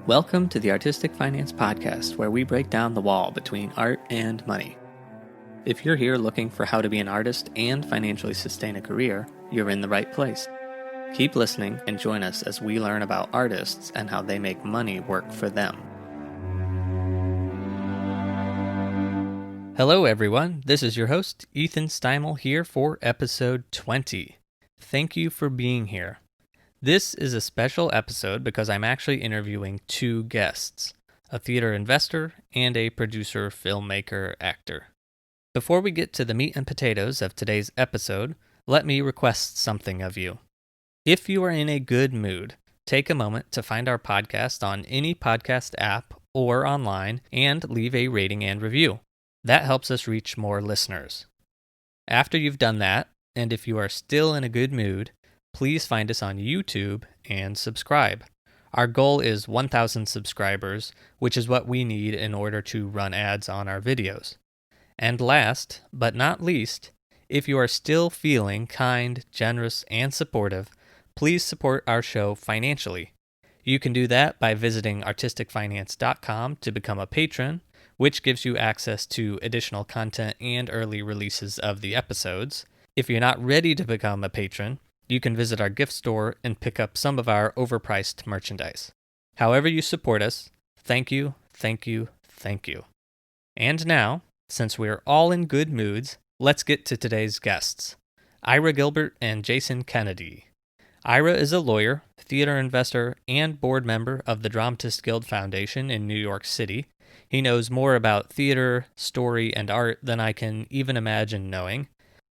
Welcome to the Artistic Finance Podcast, where we break down the wall between art and money. If you're here looking for how to be an artist and financially sustain a career, you're in the right place. Keep listening and join us as we learn about artists and how they make money work for them. Hello everyone, this is your host, Ethan Steimel, here for episode 20. Thank you for being here. This is a special episode because I'm actually interviewing two guests, a theater investor and a producer, filmmaker, actor. Before we get to the meat and potatoes of today's episode, let me request something of you. If you are in a good mood, take a moment to find our podcast on any podcast app or online and leave a rating and review. That helps us reach more listeners. After you've done that, and if you are still in a good mood, please find us on YouTube and subscribe. Our goal is 1,000 subscribers, which is what we need in order to run ads on our videos. And last, but not least, if you are still feeling kind, generous, and supportive, please support our show financially. You can do that by visiting artisticfinance.com to become a patron, which gives you access to additional content and early releases of the episodes. If you're not ready to become a patron, you can visit our gift store and pick up some of our overpriced merchandise. However you support us, thank you, thank you, thank you. And now, since we're all in good moods, let's get to today's guests, Ira Gilbert and Jason Kennedy. Ira is a lawyer, theater investor, and board member of the Dramatists Guild Foundation in New York City. He knows more about theater, story, and art than I can even imagine knowing.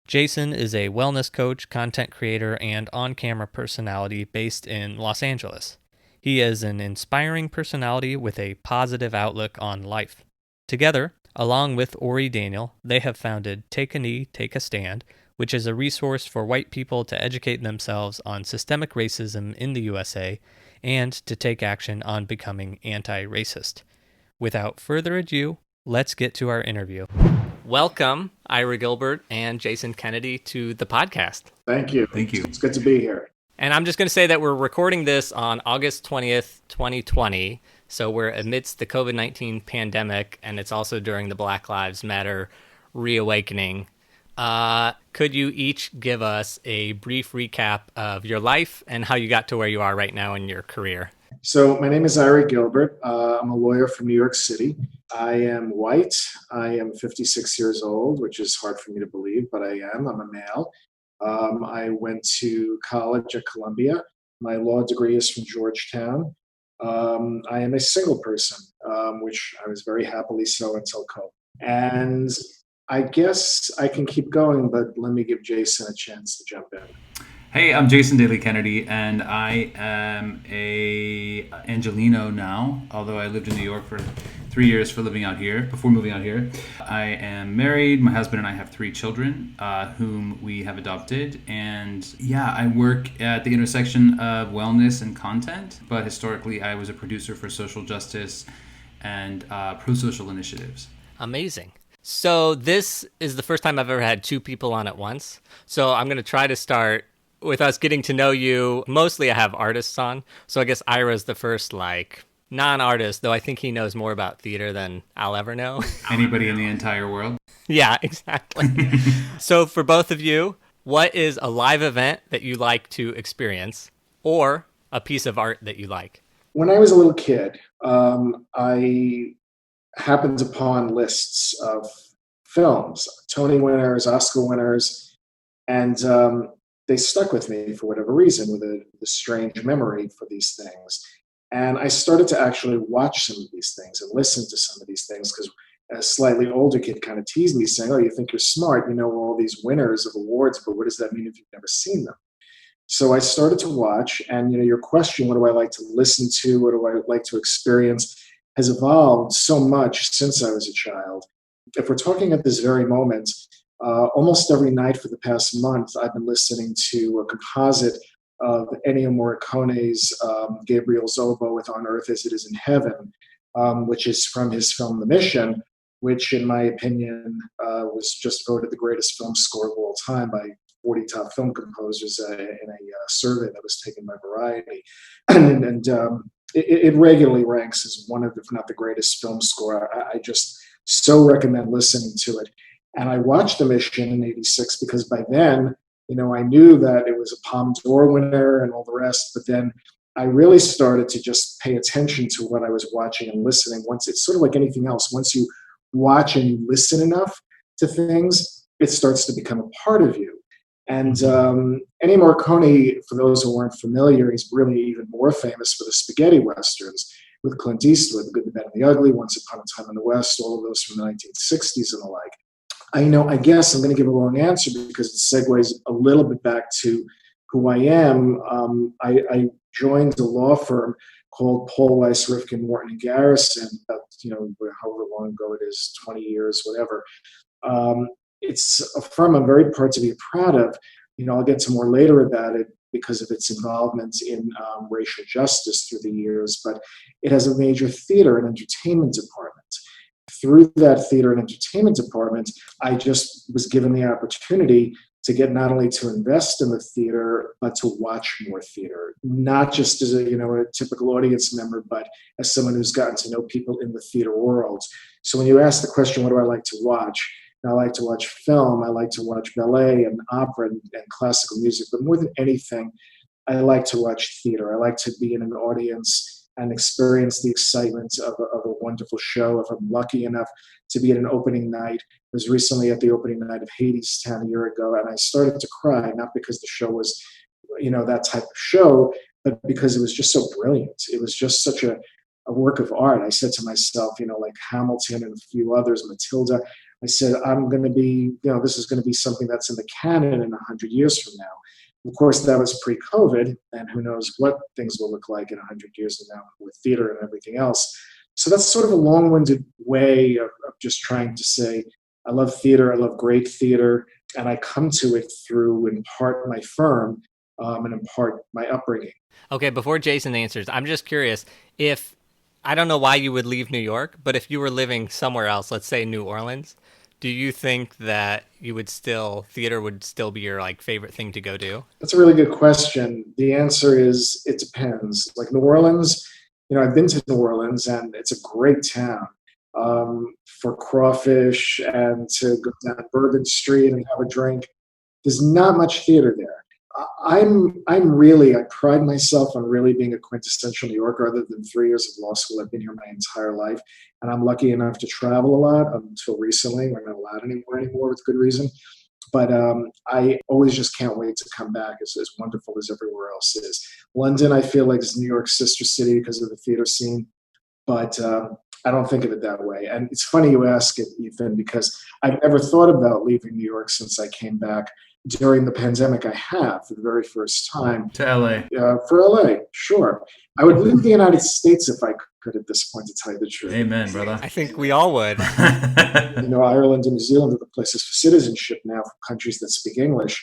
Jason is a wellness coach, content creator, and on-camera personality based in Los Angeles. He is an inspiring personality with a positive outlook on life. Together, along with Ori Daniel, they have founded Take a Knee, Take a Stand, which is a resource for white people to educate themselves on systemic racism in the USA and to take action on becoming anti-racist. Without further ado, let's get to our interview. Welcome, Ira Gilbert and Jason Kennedy, to the podcast. Thank you. Thank you. It's good to be here. And I'm just going to say that we're recording this on August 20th, 2020. So we're amidst the COVID-19 pandemic, and it's also during the Black Lives Matter reawakening. Could you each give us a brief recap of your life and how you got to where you are right now in your career? So my name is Ira Gilbert. I'm a lawyer from New York City. I am white. I am 56 years old, which is hard for me to believe, but I am. I'm a male. I went to college at Columbia. My law degree is from Georgetown. I am a single person, which I was very happily so until COVID. And I guess I can keep going, but let me give Jason a chance to jump in. Hey, I'm Jason Daley Kennedy, and I am a Angelino now, although I lived in New York for 3 years before moving out here. I am married. My husband and I have 3 children, whom we have adopted. And yeah, I work at the intersection of wellness and content, but historically I was a producer for social justice and pro-social initiatives. Amazing. So this is the first time I've ever had 2 people on at once. So I'm going to try to start with us getting to know you. Mostly I have artists on. So I guess Ira's the first, non-artist, though I think he knows more about theater than I'll ever know. Anybody in the entire world? Yeah, exactly. So for both of you, what is a live event that you like to experience or a piece of art that you like? When I was a little kid, I happened upon lists of films, Tony winners, Oscar winners, and they stuck with me for whatever reason with a strange memory for these things. And I started to actually watch some of these things and listen to some of these things because a slightly older kid kind of teased me saying, oh, you think you're smart, you know all these winners of awards, but what does that mean if you've never seen them? So I started to watch, and your question, what do I like to listen to, what do I like to experience, has evolved so much since I was a child. If we're talking at this very moment, almost every night for the past month, I've been listening to a composite of Ennio Morricone's Gabriel Zobo with On Earth as It Is in Heaven, which is from his film The Mission, which in my opinion was just voted the greatest film score of all time by 40 top film composers in a survey that was taken by Variety. and it regularly ranks as one of, if not the greatest film score. I just so recommend listening to it. And I watched The Mission in '86 because by then, I knew that it was a Palme d'Or winner and all the rest. But then I really started to just pay attention to what I was watching and listening. Once it's sort of like anything else, once you watch and you listen enough to things, it starts to become a part of you. And Ennio Morricone, for those who weren't familiar, he's really even more famous for the spaghetti westerns with Clint Eastwood, The Good, the Bad, and the Ugly, Once Upon a Time in the West, all of those from the 1960s and the like. I guess I'm going to give a wrong answer because it segues a little bit back to who I am. I joined a law firm called Paul Weiss, Rifkin, Morton, and Garrison, about, however long ago it is, 20 years, whatever. It's a firm I'm very proud to be proud of. I'll get to more later about it because of its involvement in racial justice through the years, but it has a major theater and entertainment department. Through that theater and entertainment department, I just was given the opportunity to get not only to invest in the theater, but to watch more theater, not just as a typical audience member, but as someone who's gotten to know people in the theater world. So when you ask the question, what do I like to watch? I like to watch film, I like to watch ballet and opera and classical music, but more than anything, I like to watch theater. I like to be in an audience and experience the excitement of a wonderful show. If I'm lucky enough to be at an opening night, I was recently at the opening night of Hadestown a year ago, and I started to cry, not because the show was, that type of show, but because it was just so brilliant. It was just such a work of art. I said to myself, like Hamilton and a few others, Matilda, I said, I'm going to be, this is going to be something that's in the canon in 100 years from now. Of course, that was pre-COVID, and who knows what things will look like in 100 years from now with theater and everything else. So that's sort of a long-winded way of just trying to say, I love theater, I love great theater, and I come to it through, in part, my firm, and in part, my upbringing. Okay, before Jason answers, I'm just curious if, I don't know why you would leave New York, but if you were living somewhere else, let's say New Orleans, do you think that theater would still be your favorite thing to go do? That's a really good question. The answer is it depends. Like New Orleans, I've been to New Orleans and it's a great town for crawfish and to go down Bourbon Street and have a drink. There's not much theater there. I pride myself on really being a quintessential New Yorker. Other than 3 years of law school, I've been here my entire life, and I'm lucky enough to travel a lot. Until recently, we're not allowed anymore with good reason. But I always just can't wait to come back, as wonderful as everywhere else is. London, I feel like, is New York's sister city because of the theater scene, but I don't think of it that way. And it's funny you ask it, Ethan, because I've never thought about leaving New York since I came back. During the pandemic, I have for the very first time. To LA. For LA, sure. I would leave the United States if I could at this point, to tell you the truth. Amen, brother. I think we all would. Ireland and New Zealand are the places for citizenship now for countries that speak English.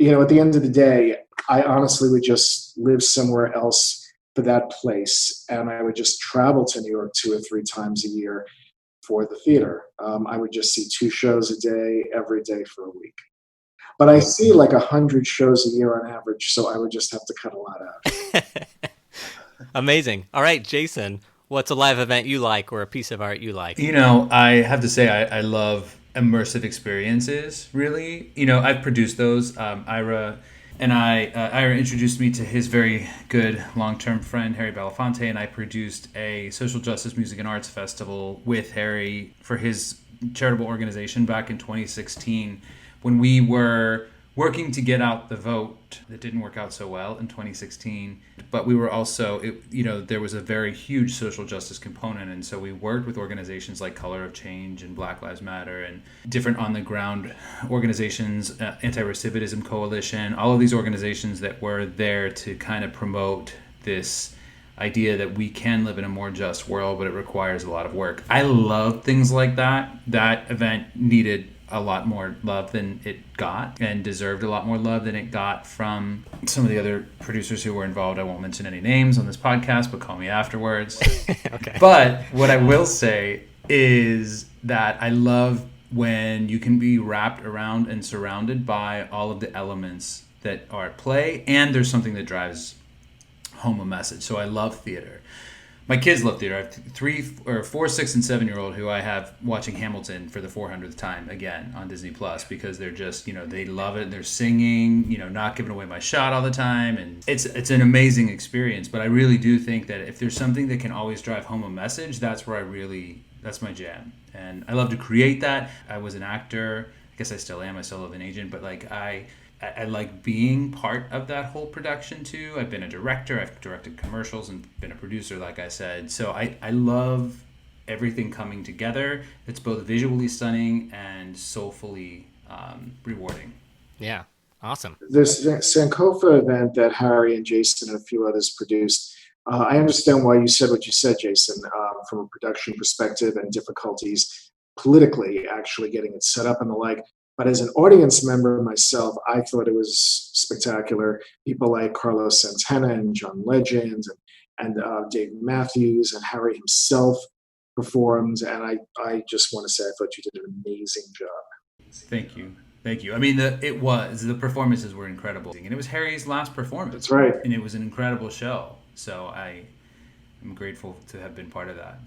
At the end of the day, I honestly would just live somewhere else for that place. And I would just travel to New York 2 or 3 times a year for the theater. I would just see 2 shows a day, every day for a week. But I see 100 shows a year on average, so I would just have to cut a lot out. Amazing. All right, Jason, what's a live event you like or a piece of art you like? I have to say I love immersive experiences, really. I've produced those. Ira introduced me to his very good long-term friend, Harry Belafonte, and I produced a social justice music and arts festival with Harry for his charitable organization back in 2016. When we were working to get out the vote, that didn't work out so well in 2016, but we were also, there was a very huge social justice component, and so we worked with organizations like Color of Change and Black Lives Matter and different on-the-ground organizations, Anti-Recidivism Coalition, all of these organizations that were there to kind of promote this idea that we can live in a more just world, but it requires a lot of work. I love things like that. That event needed a lot more love than it got and deserved a lot more love than it got from some of the other producers who were involved. I won't mention any names on this podcast, but call me afterwards. Okay. But what I will say is that I love when you can be wrapped around and surrounded by all of the elements that are at play, and there's something that drives home a message. So I love theater. My kids love theater. I have 4, 6, and 7-year-old who I have watching Hamilton for the 400th time again on Disney Plus, because they're just, they love it. They're singing, not giving away my shot all the time. And it's an amazing experience. But I really do think that if there's something that can always drive home a message, that's my jam. And I love to create that. I was an actor. I guess I still am. I still have an agent. But I like being part of that whole production too. I've been a director. I've directed commercials and been a producer, like I said. So I love everything coming together. It's both visually stunning and soulfully rewarding. Yeah, awesome. This Sankofa event that Harry and Jason and a few others produced, I understand why you said what you said, Jason, from a production perspective and difficulties politically actually getting it set up and the like. But as an audience member myself, I thought it was spectacular. People like Carlos Santana and John Legend and Dave Matthews and Harry himself performed. And I just want to say I thought you did an amazing job. Thank you. I mean, the performances were incredible. And it was Harry's last performance. That's right. And it was an incredible show. So I'm grateful to have been part of that.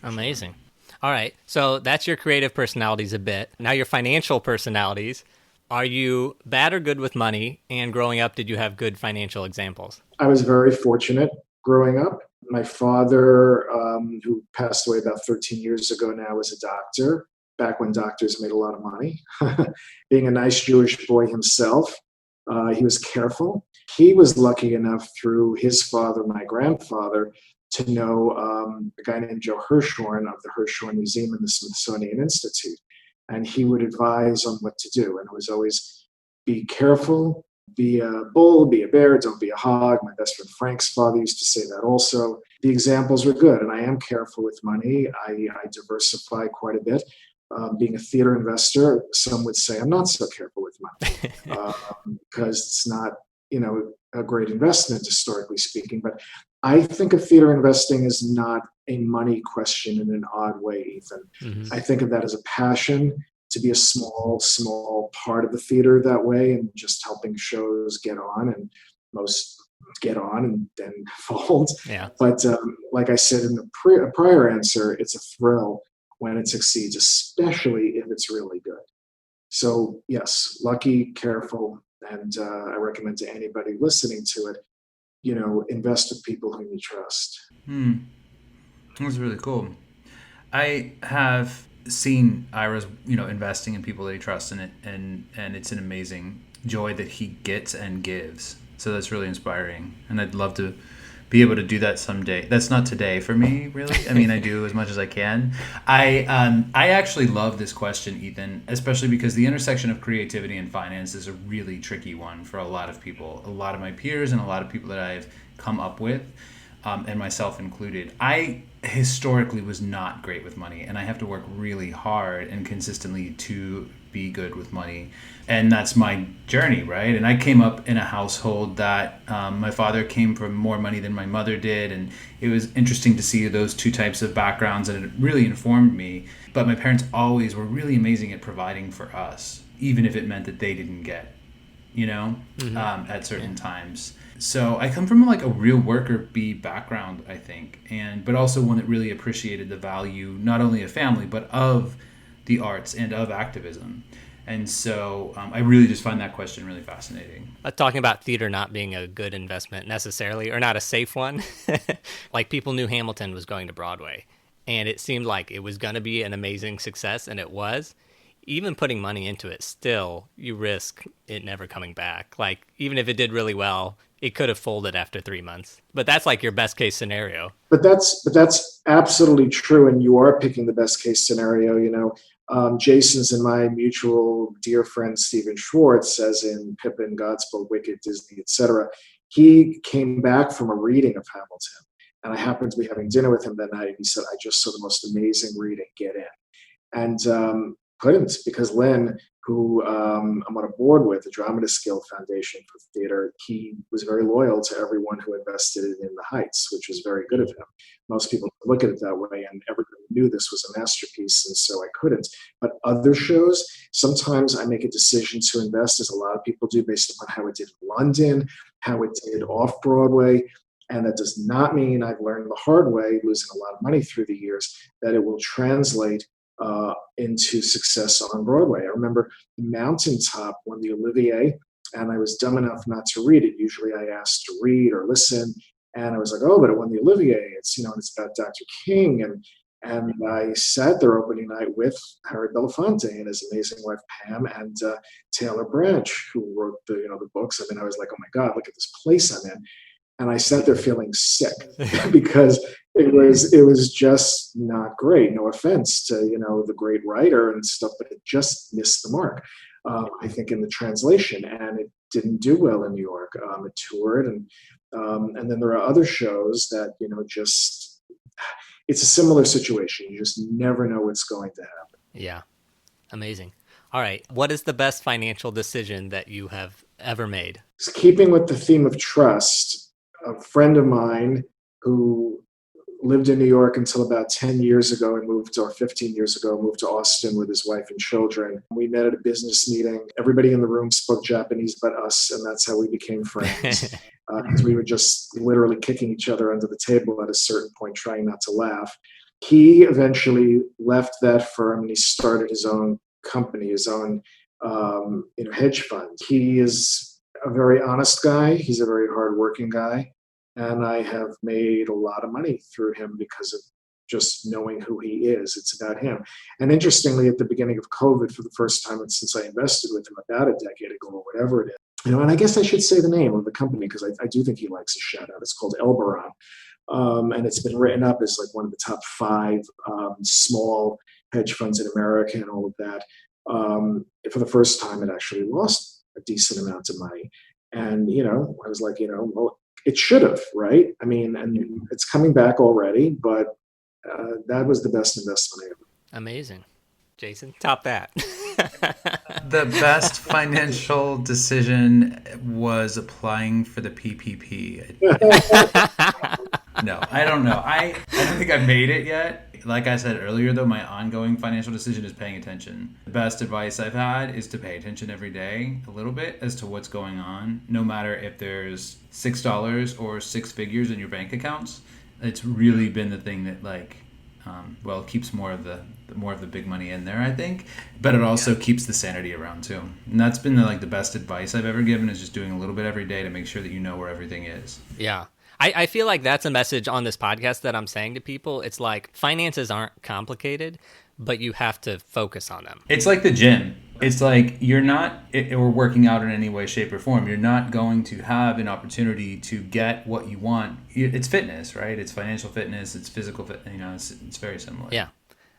Amazing. All right, so that's your creative personalities a bit. Now your financial personalities. Are you bad or good with money? And growing up, did you have good financial examples? I was very fortunate growing up. My father, who passed away about 13 years ago now, was a doctor, back when doctors made a lot of money. Being a nice Jewish boy himself, he was careful. He was lucky enough through his father, my grandfather, to know a guy named Joe Hirshhorn of the Hirshhorn Museum and the Smithsonian Institute. And he would advise on what to do. And it was always, be careful, be a bull, be a bear, don't be a hog. My best friend Frank's father used to say that also. The examples were good. And I am careful with money. I diversify quite a bit. Being a theater investor, some would say I'm not so careful with money because it's not, a great investment, historically speaking. But I think of theater investing as not a money question in an odd way, Ethan. Mm-hmm. I think of that as a passion to be a small part of the theater that way and just helping shows get on, and most get on and then fold. Yeah. But like I said in the prior answer, it's a thrill when it succeeds, especially if it's really good. So yes, lucky, careful, and I recommend to anybody listening to it, invest with people whom you trust. That's really cool. I have seen Ira's, investing in people that he trusts in it, and it's an amazing joy that he gets and gives. So that's really inspiring, and I'd love to be able to do that someday. That's not today for me, really. I mean, I do as much as I can. I actually love this question, Ethan, especially because the intersection of creativity and finance is a really tricky one for a lot of people, a lot of my peers and a lot of people that I've come up with, and myself included. I historically was not great with money, and I have to work really hard and consistently to be good with money. And that's my journey, right? And I came up in a household that my father came from more money than my mother did, and it was interesting to see those two types of backgrounds, and it really informed me. But my parents always were really amazing at providing for us, even if it meant that they didn't get, at certain times. So I come from like a real worker bee background, I think, but also one that really appreciated the value not only of family but of the arts and of activism. And so I really just find that question really fascinating. Talking about theater not being a good investment necessarily, or not a safe one. Like, people knew Hamilton was going to Broadway, and it seemed like it was going to be an amazing success, and it was. Even putting money into it, still, you risk it never coming back. Like, even if it did really well, it could have folded after 3 months. But that's like your best case scenario. But that's absolutely true, and you are picking the best case scenario, Jason's and my mutual dear friend Stephen Schwartz, as in Pippin, Godspell, Wicked, Disney, etc. He came back from a reading of Hamilton, and I happened to be having dinner with him that night. He said, "I just saw the most amazing reading. Get in." And couldn't, because Lynn, who I'm on a board with, the Dramatist Guild Foundation for Theater, he was very loyal to everyone who invested in The Heights, which was very good of him. Most people look at it that way, and everybody knew this was a masterpiece, and so I couldn't. But other shows, sometimes I make a decision to invest, as a lot of people do, based upon how it did in London, how it did off-Broadway. And that does not mean, I've learned the hard way, losing a lot of money through the years, that it will translate into success on Broadway. I remember The Mountaintop won the Olivier, and I was dumb enough not to read it. Usually I asked to read or listen, and I was like, oh, but it won the Olivier. It's, it's about Dr. King. And I sat there opening night with Harry Belafonte and his amazing wife Pam, and Taylor Branch, who wrote the books. I mean, I was like, oh my God, look at this place I'm in. And I sat there feeling sick because it was just not great. No offense to the great writer and stuff, but it just missed the mark. I think in the translation, and it didn't do well in New York. It toured, and then there are other shows that just, it's a similar situation. You just never know what's going to happen. Yeah, amazing. All right, what is the best financial decision that you have ever made? Keeping with the theme of trust, a friend of mine who lived in New York until about 10 years ago and moved to Austin with his wife and children. We met at a business meeting. Everybody in the room spoke Japanese but us, and that's how we became friends. Because we were just literally kicking each other under the table at a certain point, trying not to laugh. He eventually left that firm and he started his own company, his own hedge fund. He is a very honest guy. He's a very hardworking guy. And I have made a lot of money through him because of just knowing who he is. It's about him. And interestingly, at the beginning of COVID, for the first time since I invested with him about a decade ago or whatever it is, and I guess I should say the name of the company because I do think he likes a shout out. It's called Elbaron. And it's been written up as like one of the top 5 small hedge funds in America and all of that. For the first time, it actually lost a decent amount of money. And, I was like, well, it should have, right? I mean, and it's coming back already, but that was the best investment I ever. Amazing. Jason, top that. The best financial decision was applying for the PPP. No, I don't know. I don't think I've made it yet. Like I said earlier, though, my ongoing financial decision is paying attention. The best advice I've had is to pay attention every day a little bit as to what's going on, no matter if there's $6 or 6 figures in your bank accounts. It's really been the thing that keeps more of the big money in there, I think. But it also keeps the sanity around too. And that's been the best advice I've ever given, is just doing a little bit every day to make sure that you know where everything is. Yeah. I feel like that's a message on this podcast that I'm saying to people. It's like finances aren't complicated, but you have to focus on them. It's like the gym. It's like you're not, or working out in any way, shape, or form. You're not going to have an opportunity to get what you want. It's fitness, right? It's financial fitness. It's physical fitness. It's very similar. Yeah.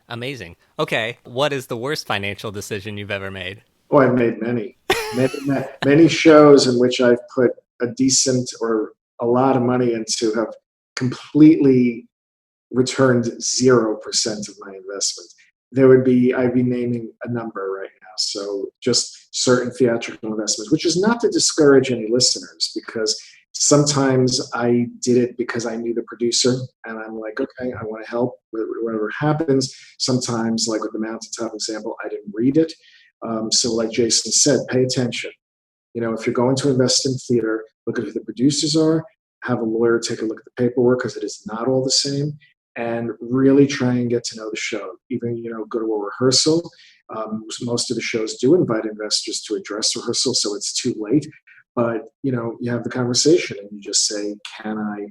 Amazing. Okay. What is the worst financial decision you've ever made? Oh, I've made many shows in which I've put a decent or a lot of money into have completely returned 0% of my investment. I'd be naming a number right now. So just certain theatrical investments, which is not to discourage any listeners, because sometimes I did it because I knew the producer and I'm like, okay, I want to help with whatever happens. Sometimes, like with the Mountaintop example, I didn't read it. So like Jason said, pay attention. If you're going to invest in theater, look at who the producers are, have a lawyer take a look at the paperwork because it is not all the same, and really try and get to know the show. Even, go to a rehearsal. Most of the shows do invite investors to a dress rehearsal, so it's too late. But, you have the conversation and you just say, can I,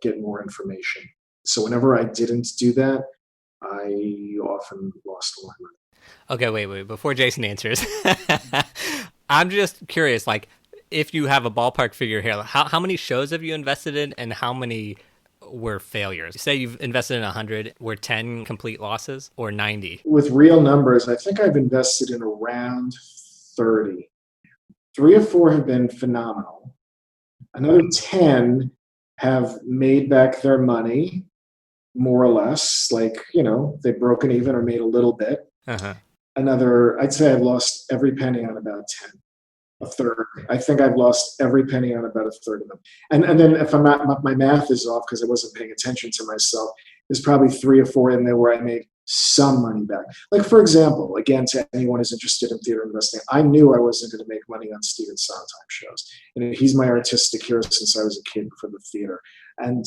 get more information? So whenever I didn't do that, I often lost a lot of money. Okay, wait. Before Jason answers, I'm just curious, if you have a ballpark figure here, how many shows have you invested in and how many were failures? Say you've invested in 100, were 10 complete losses or 90? With real numbers, I think I've invested in around 30. 3 or 4 have been phenomenal. Another 10 have made back their money, more or less. They've broken even or made a little bit. Uh-huh. I'd say I've lost every penny on about 10. A third. I think I've lost every penny on about a third of them. And then if my math is off because I wasn't paying attention to myself, there's probably 3 or 4 in there where I made some money back. Like, for example, again, to anyone who's interested in theater investing, I knew I wasn't going to make money on Stephen Sondheim shows. And he's my artistic hero since I was a kid for the theater. And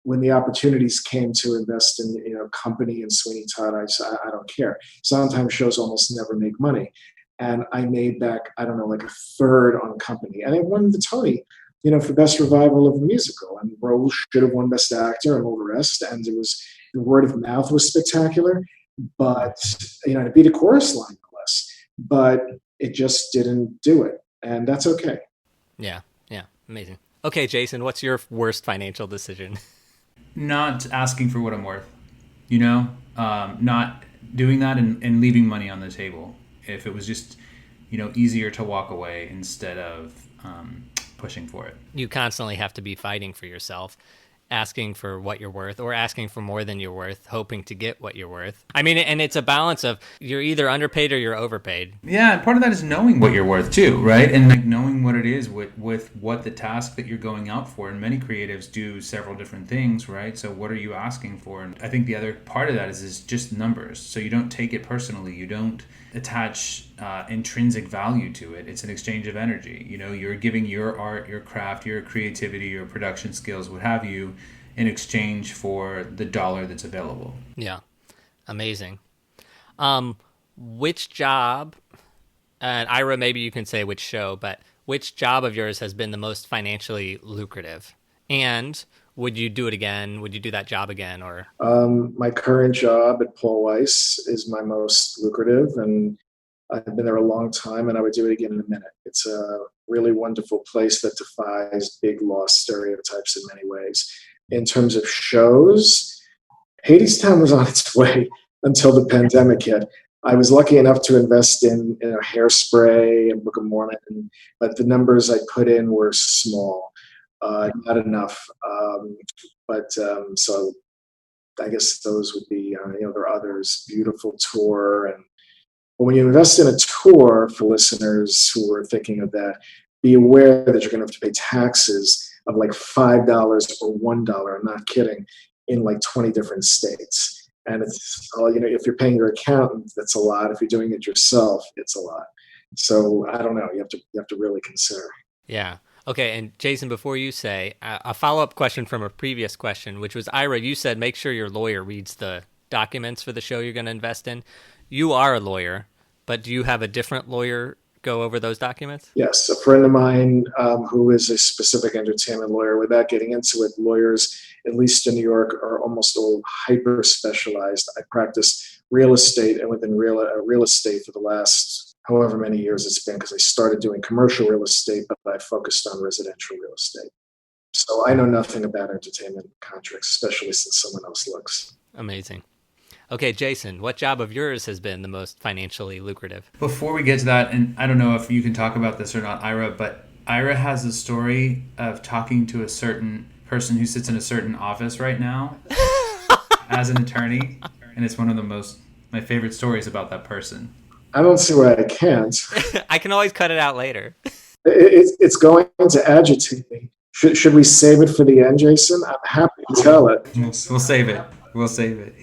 when the opportunities came to invest in, Company and Sweeney Todd, I said, I don't care. Sondheim shows almost never make money. And I made back, I don't know, like a third on Company. And I won the Tony, for Best Revival of a Musical. And Rose should have won Best Actor and all the rest. And it was, the word of mouth was spectacular. But, to beat a chorus line, no less. But it just didn't do it. And that's okay. Yeah. Amazing. Okay, Jason, what's your worst financial decision? Not asking for what I'm worth, not doing that and leaving money on the table. If it was just, easier to walk away instead of pushing for it. You constantly have to be fighting for yourself, asking for what you're worth or asking for more than you're worth, hoping to get what you're worth. I mean, and it's a balance of you're either underpaid or you're overpaid. Yeah, and part of that is knowing what you're worth too, right? And like knowing what it is with what the task that you're going out for. And many creatives do several different things, right? So what are you asking for? And I think the other part of that is just numbers. So you don't take it personally. You don't attach intrinsic value to it. It's an exchange of energy. You're giving your art, your craft, your creativity, your production skills, what have you, in exchange for the dollar that's available. Yeah. Amazing. Which job, and Ira, maybe you can say which show, but which job of yours has been the most financially lucrative? And would you do it again? Would you do that job again? Or my current job at Paul Weiss is my most lucrative, and I've been there a long time, and I would do it again in a minute. It's a really wonderful place that defies big lost stereotypes in many ways. In terms of shows, Hadestown was on its way until the pandemic hit. I was lucky enough to invest in Hairspray and Book of Mormon, but the numbers I put in were small. Not enough. So I guess those would be, there are others. Beautiful Tour. And when you invest in a tour, for listeners who are thinking of that, be aware that you're going to have to pay taxes of like $5 or $1. I'm not kidding, in like 20 different states. And it's, if you're paying your accountant, that's a lot. If you're doing it yourself, it's a lot. So I don't know. You have to really consider. Yeah. Okay, and Jason, before you say, a follow-up question from a previous question, which was, Ira, you said make sure your lawyer reads the documents for the show you're going to invest in. You are a lawyer, but do you have a different lawyer go over those documents? Yes, a friend of mine who is a specific entertainment lawyer. Without getting into it, lawyers, at least in New York, are almost all hyper-specialized. I practice real estate, and within real estate for the last however many years it's been, because I started doing commercial real estate, but I focused on residential real estate. So I know nothing about entertainment contracts, especially since someone else looks. Amazing. Okay, Jason, what job of yours has been the most financially lucrative? Before we get to that, and I don't know if you can talk about this or not, Ira, but Ira has a story of talking to a certain person who sits in a certain office right now as an attorney, and it's one of my favorite stories about that person. I don't see why I can't. I can always cut it out later. It's going to agitate me. Should we save it for the end, Jason? I'm happy to tell it. We'll save it. We'll save it.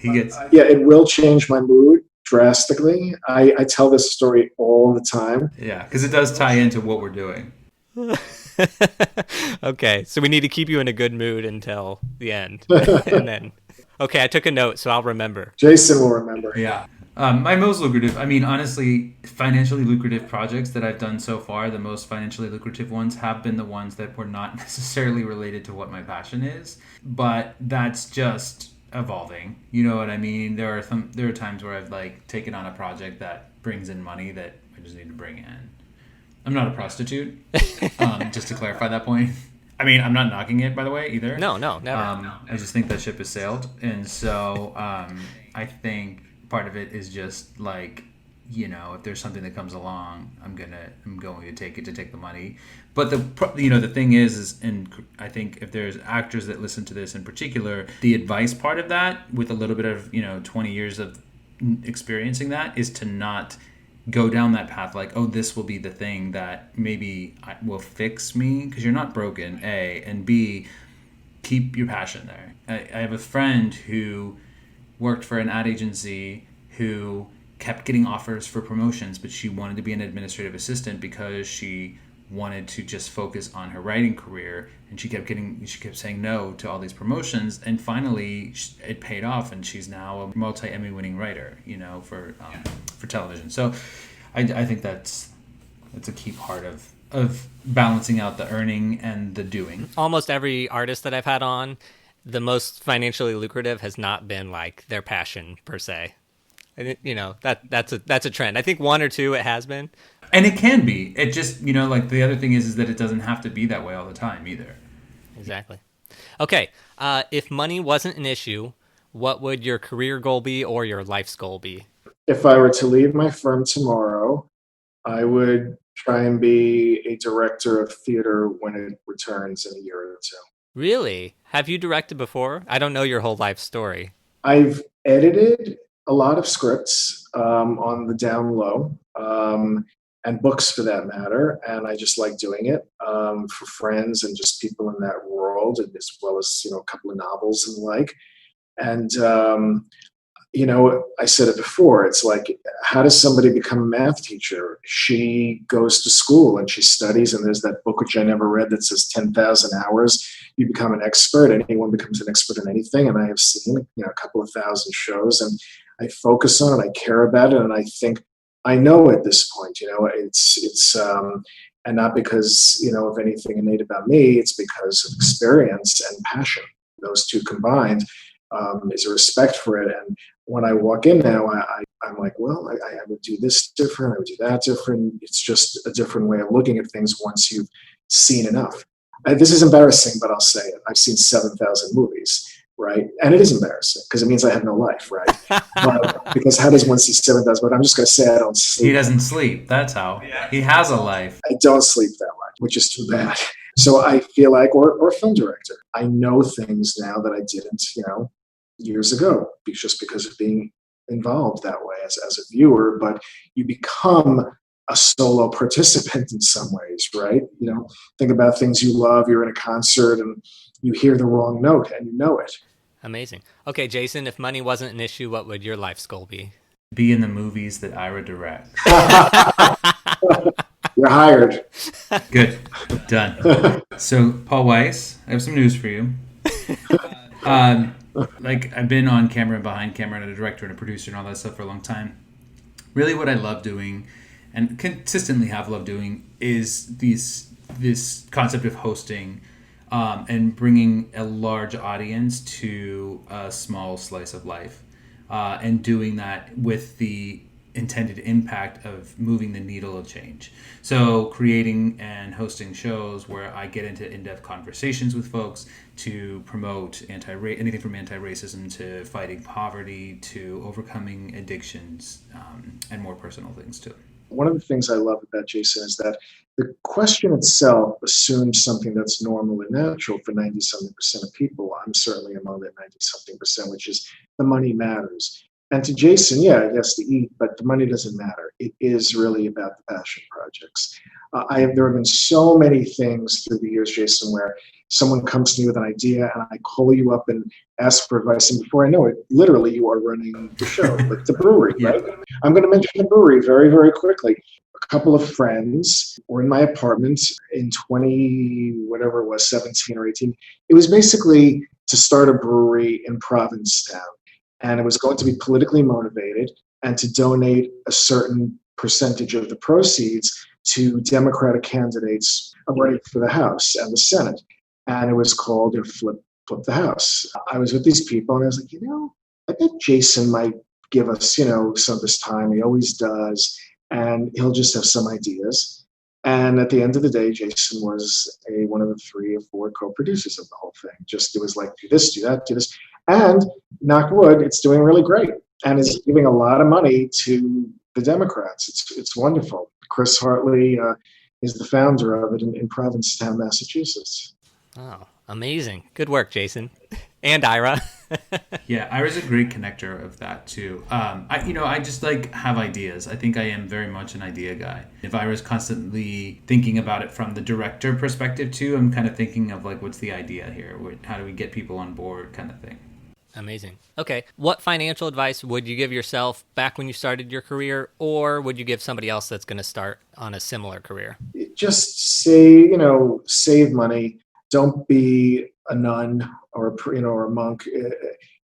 Yeah, it will change my mood drastically. I tell this story all the time. Yeah, because it does tie into what we're doing. Okay, so we need to keep you in a good mood until the end. And then, okay, I took a note, so I'll remember. Jason will remember. Yeah. My most lucrative, honestly, financially lucrative projects that I've done so far, the most financially lucrative ones have been the ones that were not necessarily related to what my passion is, but that's just evolving. You know what I mean? There are times where I've taken on a project that brings in money that I just need to bring in. I'm not a prostitute, just to clarify that point. I'm not knocking it, by the way, either. No, never. I just think that ship has sailed, and so I think part of it is just if there's something that comes along, I'm going to take the money. But the thing is, and I think if there's actors that listen to this in particular, the advice part of that, with a little bit of 20 years of experiencing that, is to not go down that path this will be the thing that maybe will fix me, because you're not broken, A, and B, keep your passion there. I have a friend who worked for an ad agency who kept getting offers for promotions, but she wanted to be an administrative assistant because she wanted to just focus on her writing career, and she kept saying no to all these promotions, and finally it paid off, and she's now a multi-Emmy winning writer, for television. So I think that's a key part of balancing out the earning and the doing. Almost every artist that I've had on, the most financially lucrative has not been like their passion per se. That's a trend. I think one or two it has been. And it can be. It just, like the other thing is that it doesn't have to be that way all the time either. Exactly. Okay. If money wasn't an issue, what would your career goal be or your life's goal be? If I were to leave my firm tomorrow, I would try and be a director of theater when it returns in a year or two. Really? Have you directed before? I don't know your whole life story. I've edited a lot of scripts on the down low. And books for that matter, and I just like doing it for friends and just people in that world, and as well as a couple of novels and the like. And I said it before. It's like, how does somebody become a math teacher? She goes to school and she studies, and there's that book which I never read that says 10,000 hours. You become an expert. Anyone becomes an expert in anything, and I have seen a couple of thousand shows, and I focus on it. I care about it, and I think. I know at this point, it's and not because, of anything innate about me, it's because of experience and passion. Those two combined is a respect for it. And when I walk in now, I'm like, well, I would do this different. I would do that different. It's just a different way of looking at things once you've seen enough. This is embarrassing, but I'll say it. I've seen 7,000 movies. Right. And it is embarrassing because it means I have no life. Right. But because how does one see 7,000? But I'm just going to say I don't sleep. He doesn't sleep. That's how. He has a life. I don't sleep that much, which is too bad. So I feel like, or film director, I know things now that I didn't, years ago, just because of being involved that way as a viewer. But you become a solo participant in some ways. Right. Think about things you love. You're in a concert and you hear the wrong note and you know it. Amazing. Okay, Jason, if money wasn't an issue, what would your life's goal be? Be in the movies that Ira directs. You're hired. Good. Done. So, Paul Weiss, I have some news for you. I've been on camera and behind camera and a director and a producer and all that stuff for a long time. Really what I love doing and consistently have loved doing is this concept of hosting and bringing a large audience to a small slice of life, and doing that with the intended impact of moving the needle of change. So creating and hosting shows where I get into in-depth conversations with folks to promote anything from anti-racism to fighting poverty to overcoming addictions, and more personal things too. One of the things I love about Jason is that the question itself assumes something that's normal and natural for 90-something% of people. I'm certainly among that 90-something%, which is the money matters. And to Jason, yeah, he has to eat, but the money doesn't matter. It is really about the passion projects. There have been so many things through the years, Jason, where someone comes to me with an idea and I call you up and ask for advice. And before I know it, literally you are running the show, like the brewery, right? I'm going to mention the brewery very, very quickly. A couple of friends were in my apartment in 17 or 18. It was basically to start a brewery in Provincetown. And it was going to be politically motivated and to donate a certain percentage of the proceeds to Democratic candidates running for the House and the Senate. And it was called Flip the House. I was with these people and I was like, I bet Jason might give us, some of his time. He always does. And he'll just have some ideas. And at the end of the day, Jason was one of the 3 or 4 co-producers of the whole thing. It was like, do this, do that, do this. And knock wood, it's doing really great and is giving a lot of money to the Democrats. It's wonderful. Chris Hartley is the founder of it in Provincetown, Massachusetts. Oh, amazing. Good work, Jason. And Ira. Yeah, Ira's a great connector of that too. I just have ideas. I think I am very much an idea guy. If Ira's constantly thinking about it from the director perspective too, I'm kind of thinking of what's the idea here? How do we get people on board kind of thing? Amazing. Okay. What financial advice would you give yourself back when you started your career, or would you give somebody else that's going to start on a similar career? Just say, save money. Don't be a nun or a monk.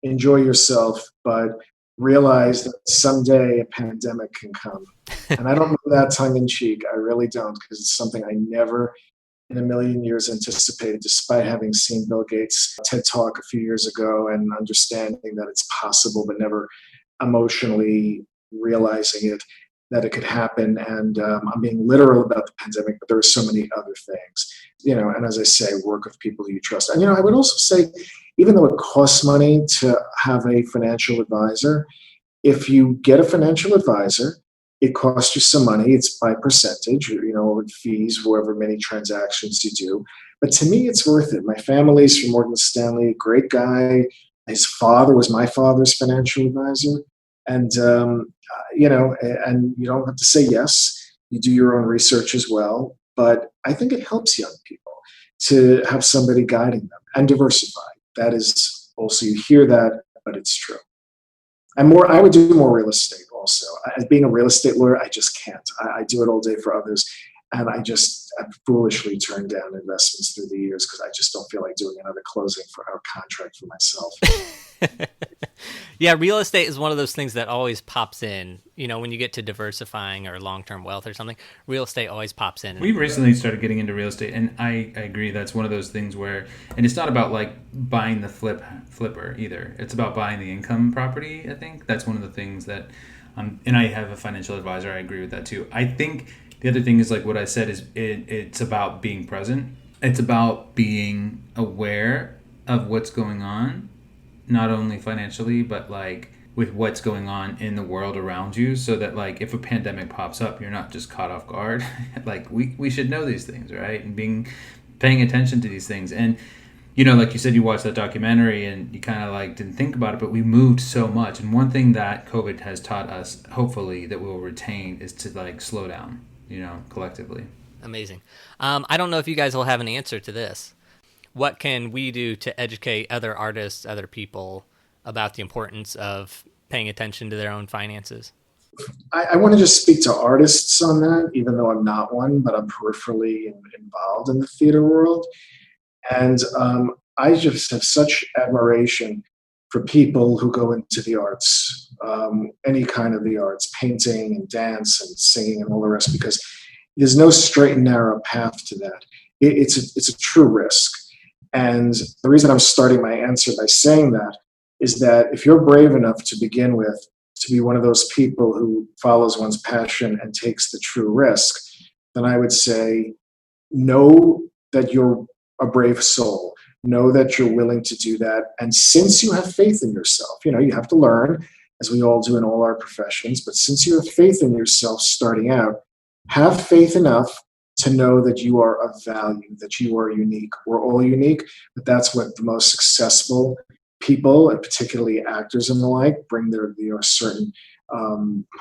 Enjoy yourself, but realize that someday a pandemic can come. And I don't mean that tongue in cheek. I really don't, because it's something I never in a million years anticipated, despite having seen Bill Gates' TED Talk a few years ago and understanding that it's possible, but never emotionally realizing that it could happen. And I'm being literal about the pandemic, but there are so many other things, and as I say, work with people who you trust. And, I would also say, even though it costs money to have a financial advisor, if you get a financial advisor, it costs you some money. It's by percentage, with fees, however many transactions you do. But to me, it's worth it. My family's from Morgan Stanley, great guy. His father was my father's financial advisor. And, and you don't have to say yes. You do your own research as well. But I think it helps young people to have somebody guiding them and diversify. That is also, you hear that, but it's true. And I would do more real estate also. As being a real estate lawyer, I just can't. I do it all day for others. And I've foolishly turned down investments through the years because I just don't feel like doing another closing for our contract for myself. Yeah, real estate is one of those things that always pops in. When you get to diversifying or long-term wealth or something, real estate always pops in. We recently started getting into real estate, and I agree that's one of those things where, and it's not about like buying the flipper either. It's about buying the income property. I think that's one of the things that, and I have a financial advisor. I agree with that too. I think the other thing is like what I said is it's about being present. It's about being aware of what's going on, not only financially, but like with what's going on in the world around you, so that like if a pandemic pops up, you're not just caught off guard. Like we should know these things, right? And paying attention to these things. And like you said, you watched that documentary and you kind of like didn't think about it, but we moved so much. And one thing that COVID has taught us, hopefully, that we'll retain is to like slow down, collectively. Amazing. I don't know if you guys will have an answer to this. What can we do to educate other artists, other people about the importance of paying attention to their own finances? I want to just speak to artists on that, even though I'm not one, but I'm peripherally involved in the theater world. And I just have such admiration for people who go into the arts, any kind of the arts, painting and dance and singing and all the rest, because there's no straight and narrow path to that. It's a true risk. And the reason I'm starting my answer by saying that is that if you're brave enough to begin with, to be one of those people who follows one's passion and takes the true risk, then I would say, know that you're a brave soul. Know that you're willing to do that. And since you have faith in yourself, you have to learn, as we all do in all our professions, but since you have faith in yourself starting out, have faith enough to know that you are of value, that you are unique. We're all unique, but that's what the most successful people, and particularly actors and the like, bring their certain,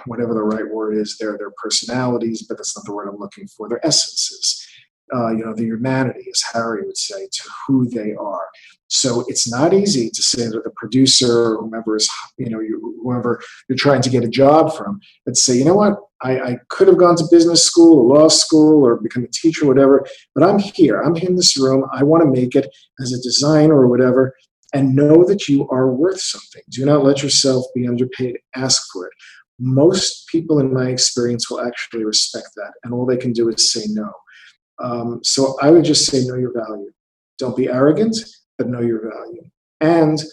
whatever the right word is, their personalities, but that's not the word I'm looking for, their essences. The humanity, as Harry would say, to who they are. So it's not easy to say to the producer or whomever is, whoever you're trying to get a job from, but say, you know what, I could have gone to business school or law school or become a teacher or whatever, but I'm here. I'm in this room. I want to make it as a designer or whatever, and know that you are worth something. Do not let yourself be underpaid. Ask for it. Most people, in my experience, will actually respect that, and all they can do is say no. So I would just say know your value. Don't be arrogant, but know your value. And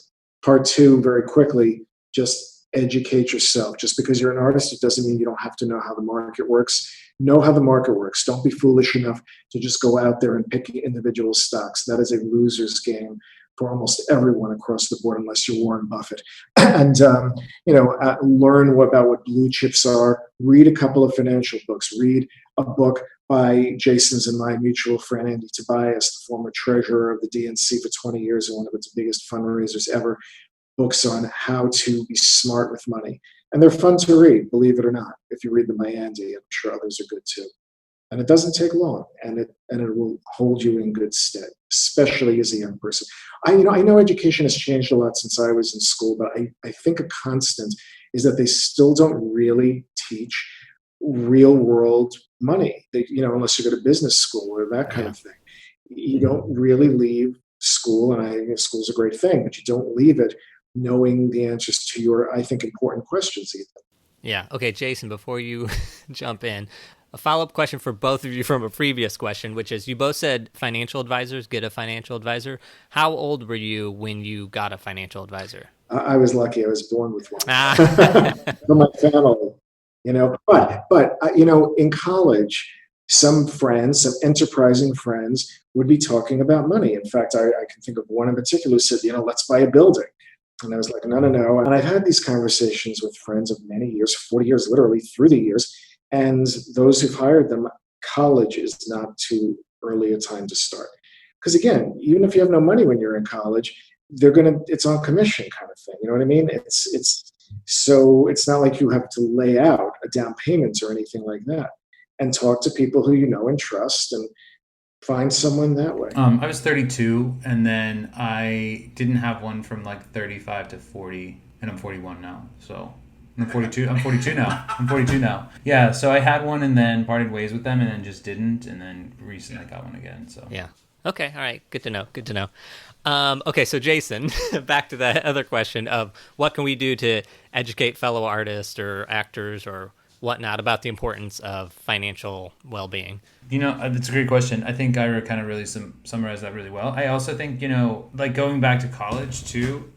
part two, very quickly, just educate yourself. Just because you're an artist, it doesn't mean you don't have to know how the market works. Know how the market works. Don't be foolish enough to just go out there and pick individual stocks. That is a loser's game for almost everyone across the board, unless you're Warren Buffett. And, learn about what blue chips are. Read a couple of financial books. Read a book by Jason's and my mutual friend, Andy Tobias, the former treasurer of the DNC for 20 years and one of its biggest fundraisers ever. Books on how to be smart with money. And they're fun to read, believe it or not. If you read them by Andy, I'm sure others are good too. And it doesn't take long, and it will hold you in good stead. especially as a young person. I know education has changed a lot since I was in school, but I think a constant is that they still don't really teach real world money. Unless you go to business school or that kind of thing, you don't really leave school, and I think school's a great thing, but you don't leave it knowing the answers to your, I think, important questions either. Yeah. Okay, Jason, before you jump in, a follow-up question for both of you from a previous question, which is, you both said financial advisors get a financial advisor. How old were you when you got a financial advisor? I was lucky. I was born with one from my family, but in college, some friends, some enterprising friends would be talking about money. In fact, I can think of one in particular who said, let's buy a building. And I was like, no. And I've had these conversations with friends of many years, 40 years, literally through the years. And those who've hired them, college is not too early a time to start. Because again, even if you have no money when you're in college, it's on commission kind of thing. You know what I mean? So it's not like you have to lay out a down payment or anything like that. And talk to people who you know and trust, and find someone that way. I was 32, and then I didn't have one from like 35 to 40, and I'm 41 now. So I'm 42. I'm 42 now. I'm 42 now. Yeah. So I had one, and then parted ways with them, and then just didn't, and then recently got one again. So yeah. Okay. All right. Good to know. Okay. So Jason, back to that other question of what can we do to educate fellow artists or actors or whatnot about the importance of financial well-being? That's a great question. I think Ira kind of really summarized that really well. I also think, like going back to college too,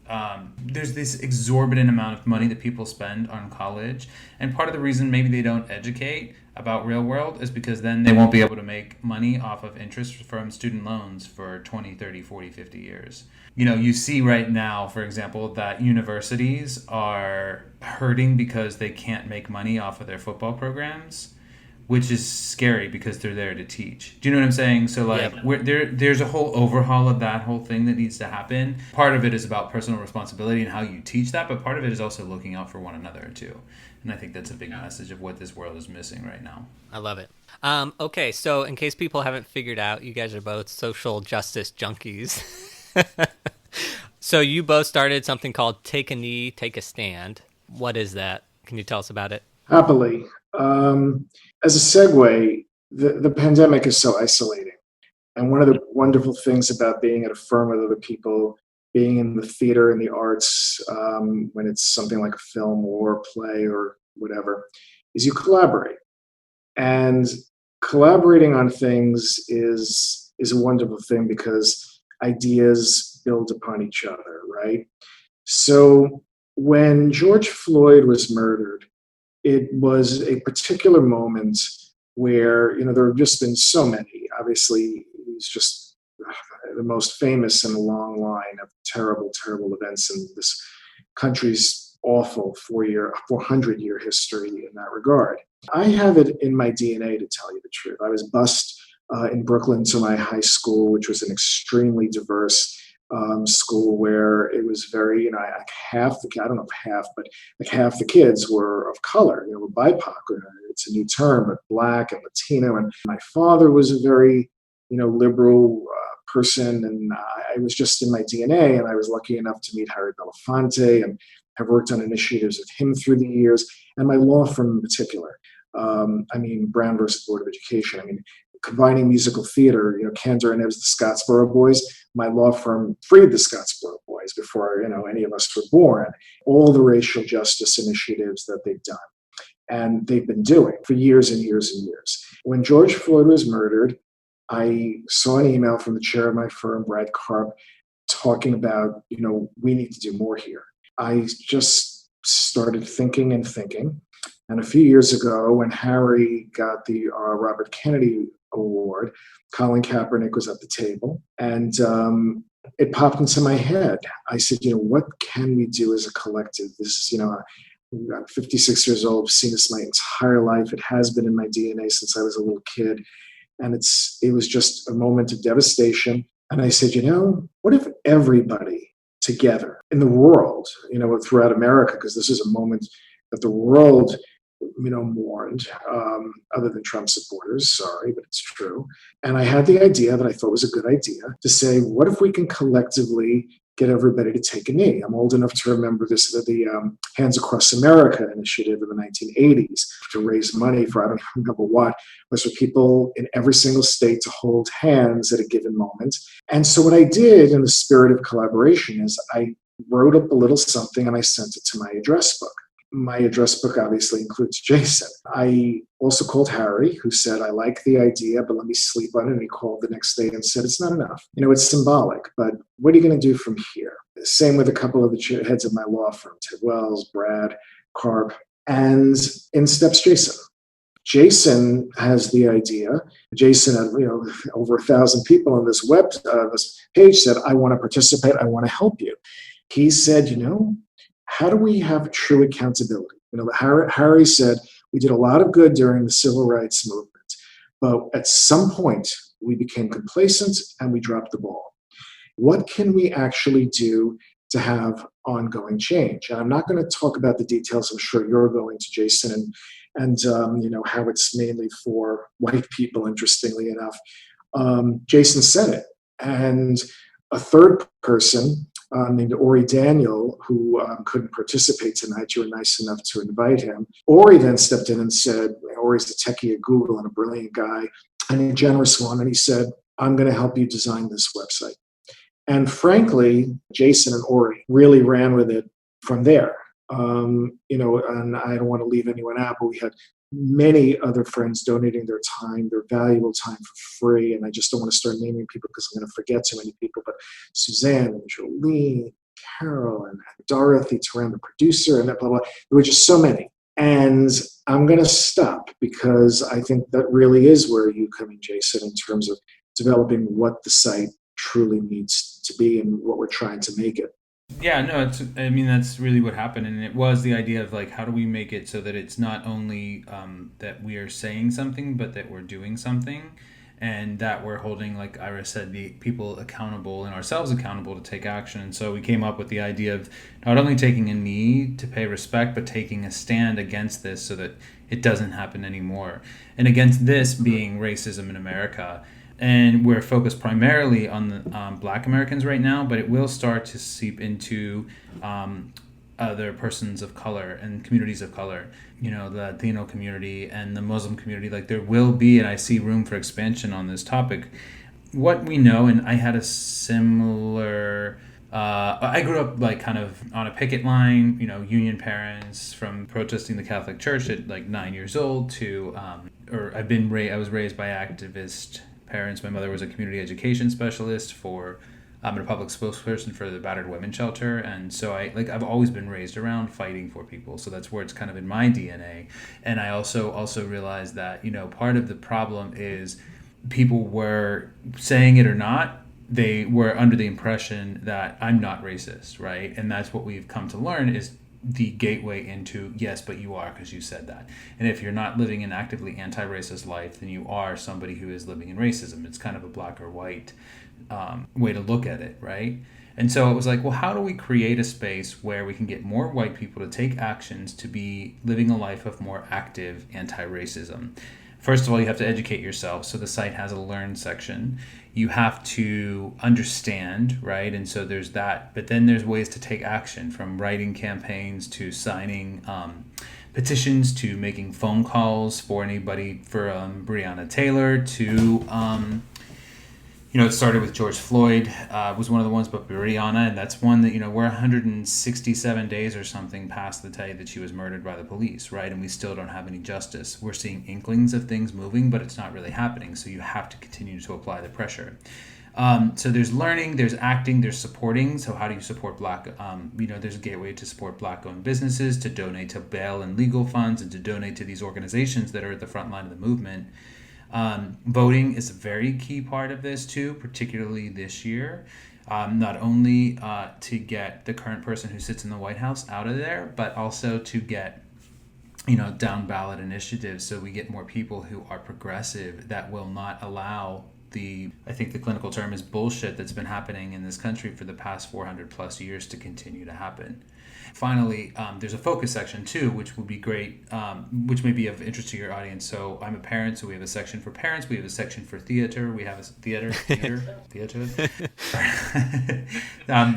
there's this exorbitant amount of money that people spend on college. And part of the reason maybe they don't educate about real world is because then they won't be able to make money off of interest from student loans for 20, 30, 40, 50 years. You see right now, for example, that universities are hurting because they can't make money off of their football programs, which is scary because they're there to teach. Do you know what I'm saying? So there's a whole overhaul of that whole thing that needs to happen. Part of it is about personal responsibility and how you teach that, but part of it is also looking out for one another too. And I think that's a big message of what this world is missing right now. I love it. Okay, so in case people haven't figured out, you guys are both social justice junkies. So you both started something called Take a Knee, Take a Stand. What is that? Can you tell us about it? Happily. As a segue, the pandemic is so isolating. And one of the wonderful things about being at a firm with other people, being in the theater and the arts, when it's something like a film or a play or whatever, is you collaborate. And collaborating on things is a wonderful thing because ideas build upon each other, right? So when George Floyd was murdered, it was a particular moment where, there have just been so many. Obviously, he's just the most famous in a long line of terrible, terrible events in this country's awful 400-year history in that regard. I have it in my DNA, to tell you the truth. I was bused in Brooklyn to my high school, which was an extremely diverse school where it was very, like half the, I don't know if half, but like half the kids were of color, were BIPOC. It's a new term, but Black and Latino. And my father was a very, liberal person, and I was just in my DNA. And I was lucky enough to meet Harry Belafonte and have worked on initiatives with him through the years, and my law firm in particular. Brown versus Board of Education. Combining musical theater, Cantor and Ebbs, the Scottsboro Boys. My law firm freed the Scottsboro Boys before, any of us were born. All the racial justice initiatives that they've done, and they've been doing for years and years and years. When George Floyd was murdered, I saw an email from the chair of my firm, Brad Karp, talking about, we need to do more here. I just started thinking. And a few years ago, when Harry got the Robert Kennedy Award, Colin Kaepernick was at the table, and it popped into my head. I said, what can we do as a collective? This is, I'm 56 years old, I've seen this my entire life. It has been in my DNA since I was a little kid. And it was just a moment of devastation. And I said, what if everybody together in the world, throughout America, because this is a moment that the world mourned, other than Trump supporters. Sorry, but it's true. And I had the idea that I thought was a good idea to say, what if we can collectively get everybody to take a knee? I'm old enough to remember the Hands Across America initiative in the 1980s to raise money for, I don't remember what, was for people in every single state to hold hands at a given moment. And so what I did in the spirit of collaboration is I wrote up a little something and I sent it to my address book. My address book obviously includes Jason. I also called Harry, who said, I like the idea, but let me sleep on it. And he called the next day and said, it's not enough. It's symbolic, but what are you going to do from here? Same with a couple of the heads of my law firm, Ted Wells, Brad, Karp, and in steps Jason. Jason has the idea. Jason had, over 1,000 people on this this page said, I want to participate. I want to help you. He said, how do we have true accountability? Harry said, we did a lot of good during the civil rights movement, but at some point we became complacent and we dropped the ball. What can we actually do to have ongoing change? And I'm not going to talk about the details. I'm sure you're going to, Jason, and how it's mainly for white people, interestingly enough. Jason said it. And a third person named Ori Daniel, who couldn't participate tonight. You were nice enough to invite him. Ori then stepped in and said, Ori's the techie at Google and a brilliant guy and a generous one. And he said, I'm going to help you design this website. And frankly, Jason and Ori really ran with it from there. And I don't want to leave anyone out, but we had many other friends donating their time, their valuable time for free. And I just don't want to start naming people because I'm going to forget too many people, but Suzanne and Jolene, Carol and Dorothy Turan, the producer, and blah, blah, blah. There were just so many. And I'm going to stop because I think that really is where you come in, Jason, in terms of developing what the site truly needs to be and what we're trying to make it. Yeah, no, that's really what happened. And it was the idea of how do we make it so that it's not only that we are saying something, but that we're doing something and that we're holding, like Ira said, the people accountable and ourselves accountable to take action. And so we came up with the idea of not only taking a knee to pay respect, but taking a stand against this so that it doesn't happen anymore. And against this being racism in America. And we're focused primarily on the Black Americans right now, but it will start to seep into other persons of color and communities of color, the Latino community and the Muslim community. There will be, and I see room for expansion on this topic. What we know, and I had a similar... I grew up kind of on a picket line, union parents, from protesting the Catholic Church at 9 years old to, I was raised by activist parents. My mother was a community education specialist and a public spokesperson for the battered women's shelter, and so I've always been raised around fighting for people. So that's where it's kind of in my DNA. And I also realized that part of the problem is people were saying it or not. They were under the impression that I'm not racist, right? And that's what we've come to learn is the gateway into, yes, but you are because you said that. And if you're not living an actively anti-racist life, then you are somebody who is living in racism. It's kind of a black or white way to look at it, right? And so it was well, how do we create a space where we can get more white people to take actions to be living a life of more active anti-racism? First of all, you have to educate yourself. So the site has a learn section. You have to understand, right? And so there's that. But then there's ways to take action, from writing campaigns to signing petitions to making phone calls for anybody, for Breonna Taylor to, it started with George Floyd, was one of the ones, but Breonna, and that's one that, we're 167 days or something past the day that she was murdered by the police, right? And we still don't have any justice. We're seeing inklings of things moving, but it's not really happening. So you have to continue to apply the pressure. So there's learning, there's acting, there's supporting. So how do you support Black, there's a gateway to support Black-owned businesses, to donate to bail and legal funds, and to donate to these organizations that are at the front line of the movement. Voting is a very key part of this too, particularly this year. Not only to get the current person who sits in the White House out of there, but also to get down ballot initiatives so we get more people who are progressive that will not allow I think the clinical term is bullshit that's been happening in this country for the past 400 plus years to continue to happen. Finally, there's a focus section too, which would be great, which may be of interest to your audience. So I'm a parent, so we have a section for parents. We have a section for theater. We have a theater.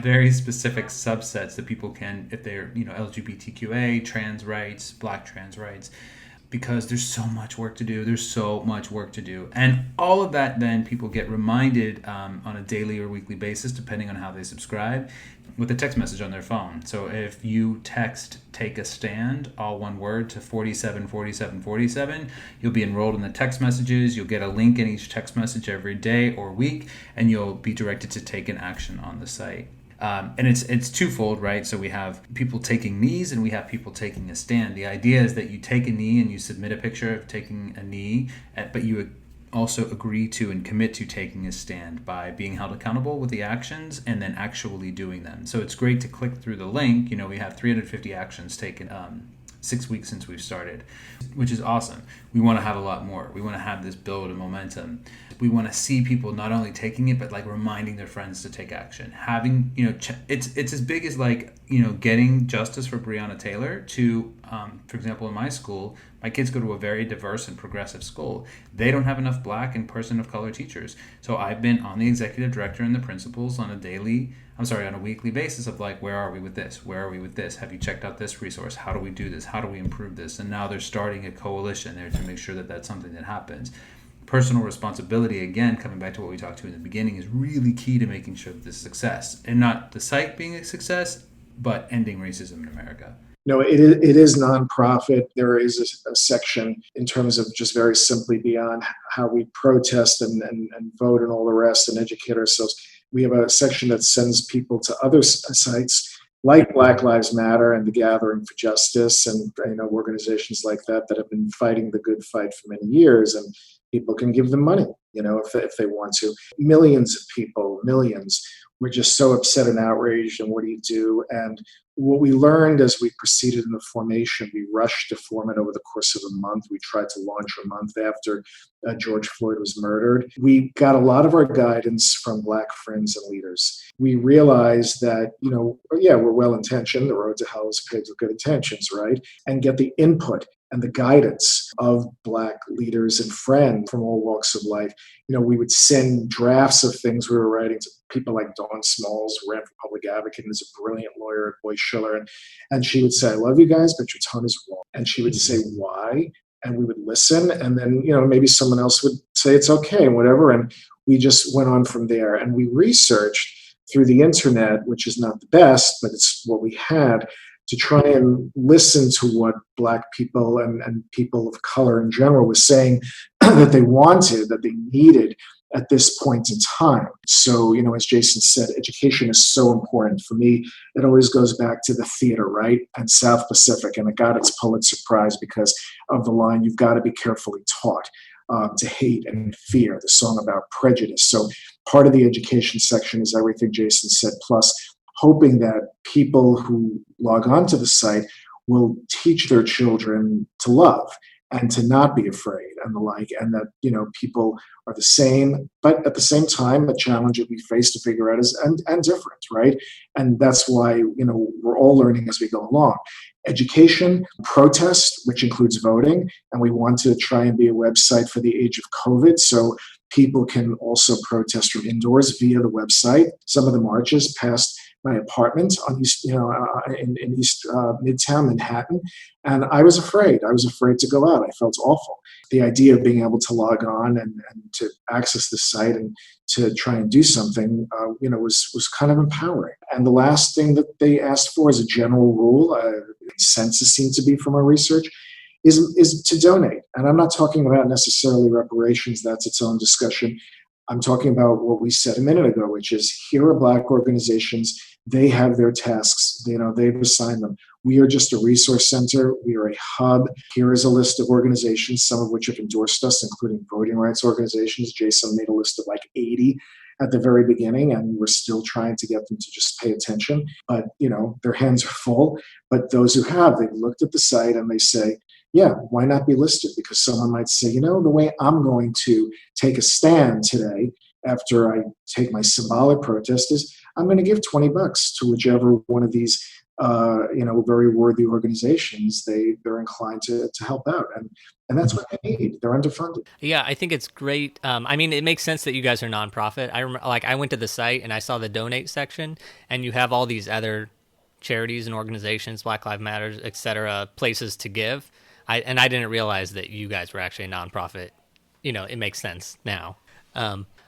Very specific subsets that people can, if they're, LGBTQA, trans rights, Black trans rights, because there's so much work to do. And all of that, then people get reminded on a daily or weekly basis, depending on how they subscribe, with a text message on their phone. So if you text "take a stand," all one word, to 474747, you'll be enrolled in the text messages. You'll get a link in each text message every day or week, and you'll be directed to take an action on the site. And it's twofold, right? So we have people taking knees and we have people taking a stand. The idea is that you take a knee and you submit a picture of taking a knee, but you also agree to and commit to taking a stand by being held accountable with the actions and then actually doing them. So it's great to click through the link. We have 350 actions taken 6 weeks since we've started, which is awesome. We want to have a lot more. We want to have this build and momentum. We want to see people not only taking it, but like reminding their friends to take action. Having, it's as big as getting justice for Breonna Taylor to, for example, in my school, my kids go to a very diverse and progressive school. They don't have enough Black and person of color teachers. So I've been on the executive director and the principals on a weekly basis of where are we with this? Where are we with this? Have you checked out this resource? How do we do this? How do we improve this? And now they're starting a coalition there to make sure that that's something that happens. Personal responsibility, again, coming back to what we talked to in the beginning, is really key to making sure that this is a success. And not the site being a success, but ending racism in America. No, it is nonprofit. There is a section in terms of just very simply beyond how we protest and vote and all the rest and educate ourselves. We have a section that sends people to other sites like Black Lives Matter and the Gathering for Justice and organizations like that have been fighting the good fight for many years, and people can give them money, if they want to. Millions of people, were just so upset and outraged, and what do you do? And what we learned as we proceeded in the formation, we rushed to form it over the course of a month. We tried to launch a month after George Floyd was murdered. We got a lot of our guidance from Black friends and leaders. We realized that, we're well-intentioned. The road to hell is paved with good intentions, right? And get the input and the guidance of Black leaders and friends from all walks of life. We would send drafts of things we were writing to people like Dawn Smalls, who ran for public advocate and is a brilliant lawyer at Boyce Schiller. And she would say, "I love you guys, but your tone is wrong." And she would say, "Why?" And we would listen. And then, maybe someone else would say it's okay and whatever. And we just went on from there. And we researched through the internet, which is not the best, but it's what we had, to try and listen to what Black people and people of color in general were saying that they wanted, that they needed at this point in time. So, as Jason said, education is so important. For me, it always goes back to the theater, right? And South Pacific, and it got its Pulitzer Prize because of the line, "You've got to be carefully taught to hate and fear," the song about prejudice. So part of the education section is everything Jason said, plus hoping that people who log on to the site will teach their children to love and to not be afraid and the like, and that, people are the same, but at the same time, the challenge that we face to figure out is and different, right? And that's why, we're all learning as we go along. Education, protest, which includes voting, and we want to try and be a website for the age of COVID, so people can also protest from indoors via the website. Some of the marches passed my apartment on East, in East Midtown Manhattan, and I was afraid. I was afraid to go out. I felt awful. The idea of being able to log on and to access the site and to try and do something, was kind of empowering. And the last thing that they asked for as a general rule, consensus seemed to be from our research, is to donate. And I'm not talking about necessarily reparations. That's its own discussion. I'm talking about what we said a minute ago, which is here are Black organizations. They have their tasks. They've assigned them. We are just a resource center. We are a hub. Here is a list of organizations, some of which have endorsed us, including voting rights organizations. Jason made a list of 80 at the very beginning, and we're still trying to get them to just pay attention. But, their hands are full. But those who have, they've looked at the site and they say, yeah, why not be listed? Because someone might say, the way I'm going to take a stand today after I take my symbolic protest is I'm going to give $20 to whichever one of these, very worthy organizations they're inclined to help out. And that's what they need. They're underfunded. Yeah, I think it's great. It makes sense that you guys are nonprofit. I remember, I went to the site and I saw the donate section, and you have all these other charities and organizations, Black Lives Matter, etc., places to give. I didn't realize that you guys were actually a nonprofit. It makes sense now.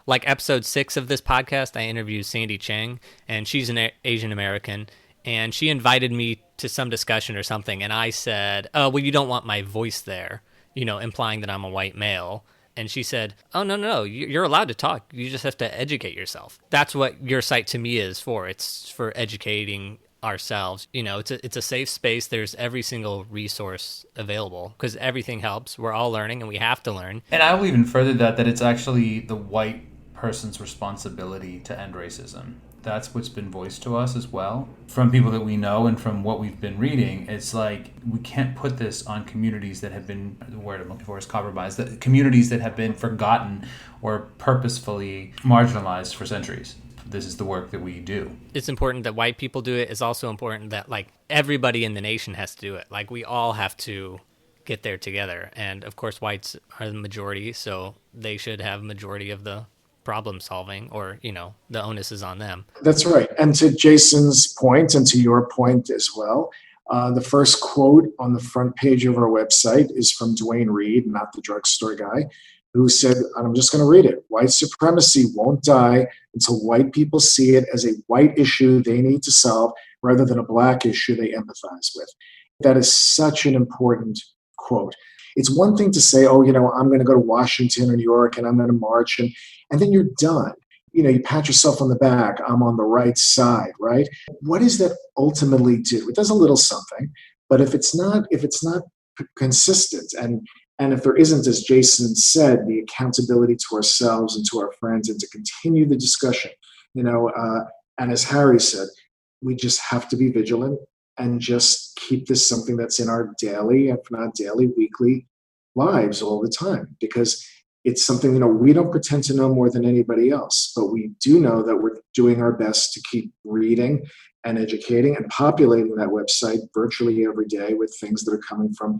Like episode 6 of this podcast, I interviewed Sandy Chang, and she's an Asian American, and she invited me to some discussion or something, and I said, "Oh, well, you don't want my voice there," implying that I'm a white male. And she said, "Oh, no, you're allowed to talk. You just have to educate yourself." That's what your site to me is for. It's for educating ourselves. It's a safe space. There's every single resource available because everything helps. We're all learning, and we have to learn. And I will even further that it's actually the white person's responsibility to end racism. That's what's been voiced to us as well from people that we know and from what we've been reading. It's like we can't put this on communities that have been, the word I'm looking for is compromised, that communities that have been forgotten or purposefully marginalized for centuries. This is the work that we do. It's important that white people do it. It's also important that everybody in the nation has to do it. We all have to get there together. And of course, whites are the majority, so they should have majority of the problem solving, or the onus is on them. That's right. And to Jason's point, and to your point as well, the first quote on the front page of our website is from Dwayne Reed, not the drugstore guy, who said, and I'm just going to read it: "White supremacy won't die until white people see it as a white issue they need to solve rather than a black issue they empathize with." That is such an important quote. It's one thing to say, I'm going to go to Washington or New York and I'm going to march, and then you're done. You pat yourself on the back. I'm on the right side, right? What does that ultimately do? It does a little something, but if it's not consistent, and if there isn't, as Jason said, the accountability to ourselves and to our friends, and to continue the discussion, and as Harry said, we just have to be vigilant and just keep this something that's in our daily, if not daily, weekly lives all the time, because it's something, we don't pretend to know more than anybody else, but we do know that we're doing our best to keep reading and educating and populating that website virtually every day with things that are coming from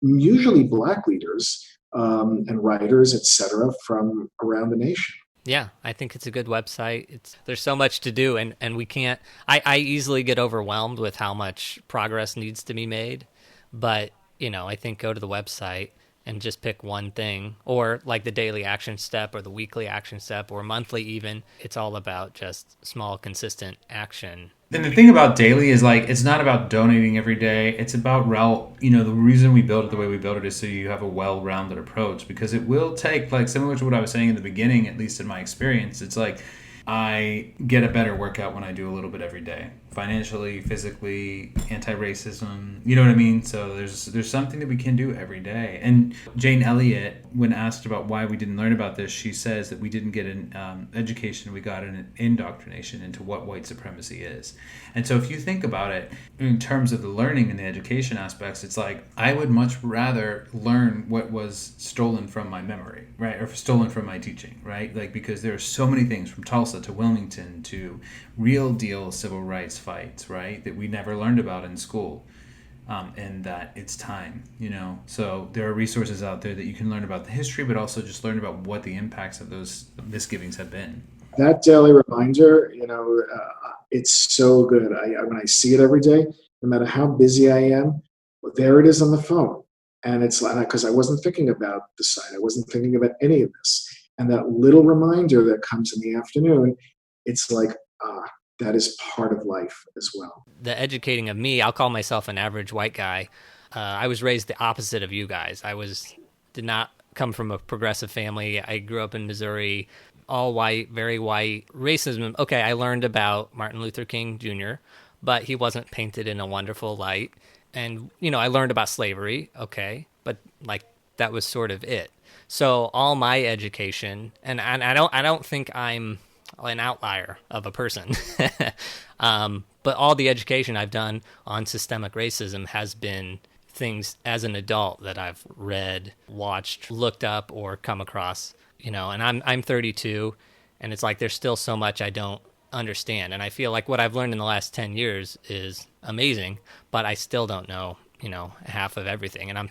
usually Black leaders and writers, etc., from around the nation. Yeah, I think it's a good website. There's so much to do, and we can't. I easily get overwhelmed with how much progress needs to be made, but I think go to the website and just pick one thing, or like the daily action step or the weekly action step or monthly even. It's all about just small, consistent action. Then the thing about daily is it's not about donating every day. It's about the reason we build it the way we build it is so you have a well-rounded approach, because it will take, similar to what I was saying in the beginning, at least in my experience, it's I get a better workout when I do a little bit every day, financially, physically, anti-racism, you know what I mean? So there's something that we can do every day. And Jane Elliott, when asked about why we didn't learn about this, she says that we didn't get an education, we got an indoctrination into what white supremacy is. And so if you think about it in terms of the learning and the education aspects, it's I would much rather learn what was stolen from my memory, right? Or stolen from my teaching, right? Because there are so many things from Tulsa to Wilmington to real deal civil rights fights, right? That we never learned about in school. And that it's time, So there are resources out there that you can learn about the history, but also just learn about what the impacts of those misgivings have been. That daily reminder, it's so good. When I see it every day, no matter how busy I am, there it is on the phone. And it's because I wasn't thinking about the site. I wasn't thinking about any of this. And that little reminder that comes in the afternoon, it's that is part of life as well. The educating of me, I'll call myself an average white guy. I was raised the opposite of you guys. Did not come from a progressive family. I grew up in Missouri, all white, very white. Racism, okay, I learned about Martin Luther King Jr., but he wasn't painted in a wonderful light. And, I learned about slavery, okay, but that was sort of it. So all my education, and I don't think I'm an outlier of a person, but all the education I've done on systemic racism has been things as an adult that I've read, watched, looked up, or come across, and I'm 32, and it's like there's still so much I don't understand. And I feel like what I've learned in the last 10 years is amazing, but I still don't know, half of everything. And I'm,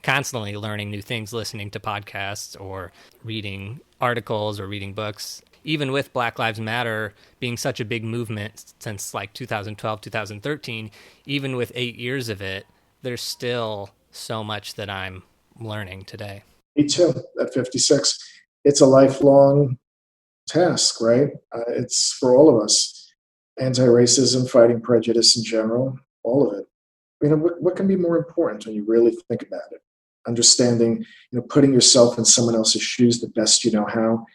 constantly learning new things, listening to podcasts or reading articles or reading books. Even with Black Lives Matter being such a big movement since like 2012, 2013, even with 8 years of it, there's still so much that I'm learning today. Me too, at 56. It's a lifelong task, right? It's for all of us. Anti-racism, fighting prejudice in general, all of it. What can be more important when you really think about it? Understanding, putting yourself in someone else's shoes the best you know how.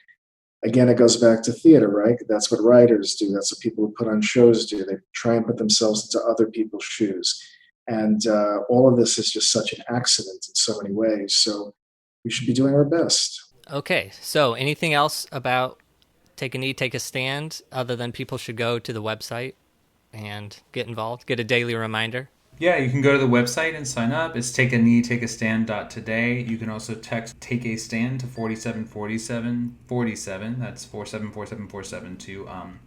Again, it goes back to theater, right? That's what writers do. That's what people who put on shows do. They try and put themselves into other people's shoes. And all of this is just such an accident in so many ways. So we should be doing our best. Okay, so anything else about Take a Knee, Take a Stand, other than people should go to the website and get involved, get a daily reminder? Yeah, you can go to the website and sign up. It's takeakneetakeastand.today. You can also text Take a Stand to 474747. That's 474747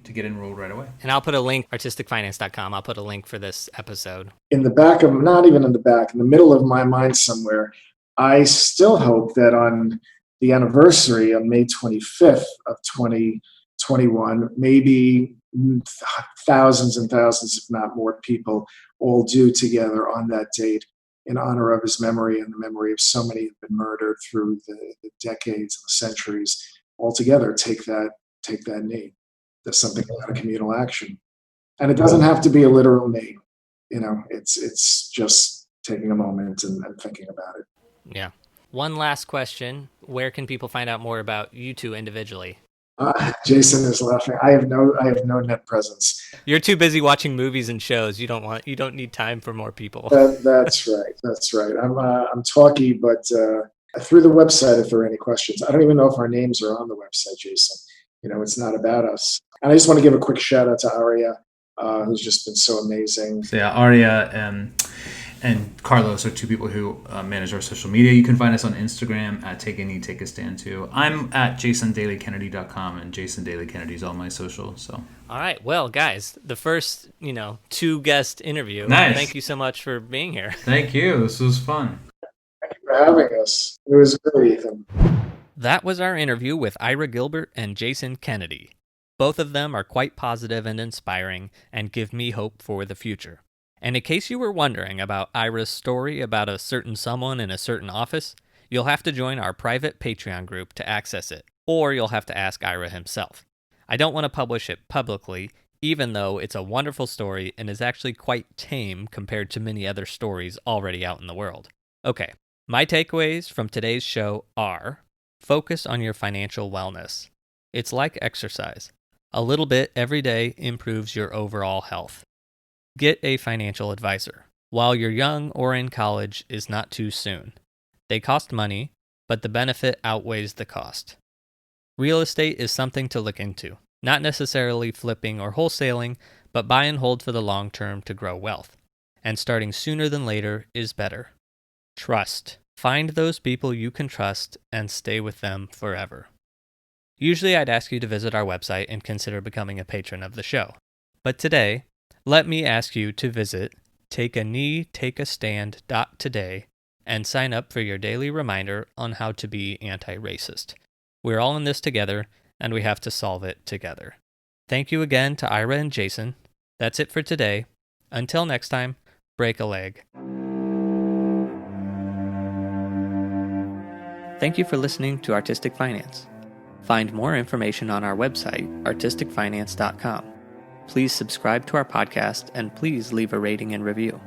to get enrolled right away. And I'll put a link, artisticfinance.com. I'll put a link for this episode. In the back of, not even in the back, in the middle of my mind somewhere, I still hope that on the anniversary on May 25th of 2021, maybe thousands and thousands, if not more people, all do together on that date in honor of his memory and the memory of so many who've been murdered through the decades and the centuries. All together, take that knee. There's something about a communal action. And it doesn't have to be a literal knee. It's just taking a moment and thinking about it. Yeah. One last question. Where can people find out more about you two individually? Jason is laughing. I have no net presence. You're too busy watching movies and shows. You don't need time for more people. That's right. I'm talky, but through the website, if there are any questions. I don't even know if our names are on the website, Jason. It's not about us. And I just want to give a quick shout out to Aria, who's just been so amazing. So yeah, Aria and Carlos are two people who manage our social media. You can find us on Instagram at Take a Knee, Take a Stand too. I'm at JasonDaleyKennedy.com, and Jason Daley Kennedy is all my social. So. All right. Well, guys, the first, 2-guest interview. Nice. Thank you so much for being here. Thank you. This was fun. Thank you for having us. It was great, Ethan. That was our interview with Ira Gilbert and Jason Kennedy. Both of them are quite positive and inspiring and give me hope for the future. And in case you were wondering about Ira's story about a certain someone in a certain office, you'll have to join our private Patreon group to access it, or you'll have to ask Ira himself. I don't want to publish it publicly, even though it's a wonderful story and is actually quite tame compared to many other stories already out in the world. Okay, my takeaways from today's show are: focus on your financial wellness. It's like exercise. A little bit every day improves your overall health. Get a financial advisor. While you're young or in college is not too soon. They cost money, but the benefit outweighs the cost. Real estate is something to look into. Not necessarily flipping or wholesaling, but buy and hold for the long term to grow wealth. And starting sooner than later is better. Trust. Find those people you can trust and stay with them forever. Usually I'd ask you to visit our website and consider becoming a patron of the show. But today, let me ask you to visit takeakneetakeastand.today and sign up for your daily reminder on how to be anti-racist. We're all in this together, and we have to solve it together. Thank you again to Ira and Jason. That's it for today. Until next time, break a leg. Thank you for listening to Artistic Finance. Find more information on our website, artisticfinance.com. Please subscribe to our podcast and please leave a rating and review.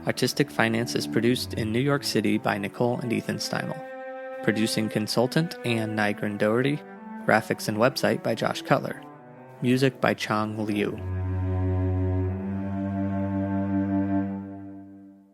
Artistic Finance is produced in New York City by Nicole and Ethan Steimel. Producing consultant Ann Nygren Doherty. Graphics and website by Josh Cutler. Music by Chong Liu.